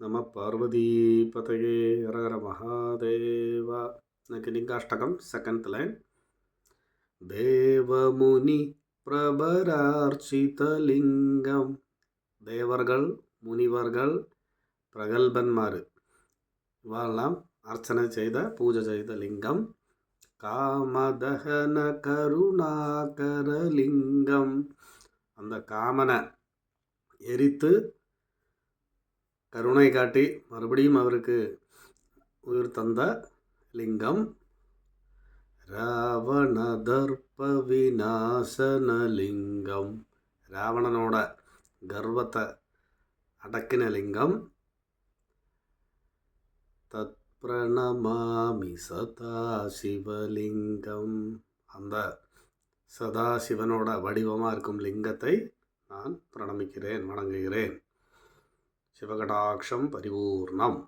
நம பார்வதி பதையே ஹரஹர மகாதேவா. இன்னைக்கு லிங்காஷ்டகம் செகண்ட் லைன். தேவமுனி பிரபரார்ச்சித லிங்கம். தேவர்கள், முனிவர்கள், பிரகல்பன்மார் இவெல்லாம் அர்ச்சனை செய்த பூஜை செய்த லிங்கம். காமதகன கருணாகர லிங்கம். அந்த காமனை எரித்து கருணை காட்டி மறுபடியும் அவருக்கு உயிர் தந்த லிங்கம். ராவண தர்ப்ப விநாசன லிங்கம். ராவணனோட கர்வத்தை அடக்கின லிங்கம். தத் பிரணமாமி சதாசிவலிங்கம். அந்த சதாசிவனோட வடிவமாக இருக்கும் லிங்கத்தை நான் பிரணமிக்கிறேன், வணங்குகிறேன். சிவகடாட்சம் பரிபூர்ணம்.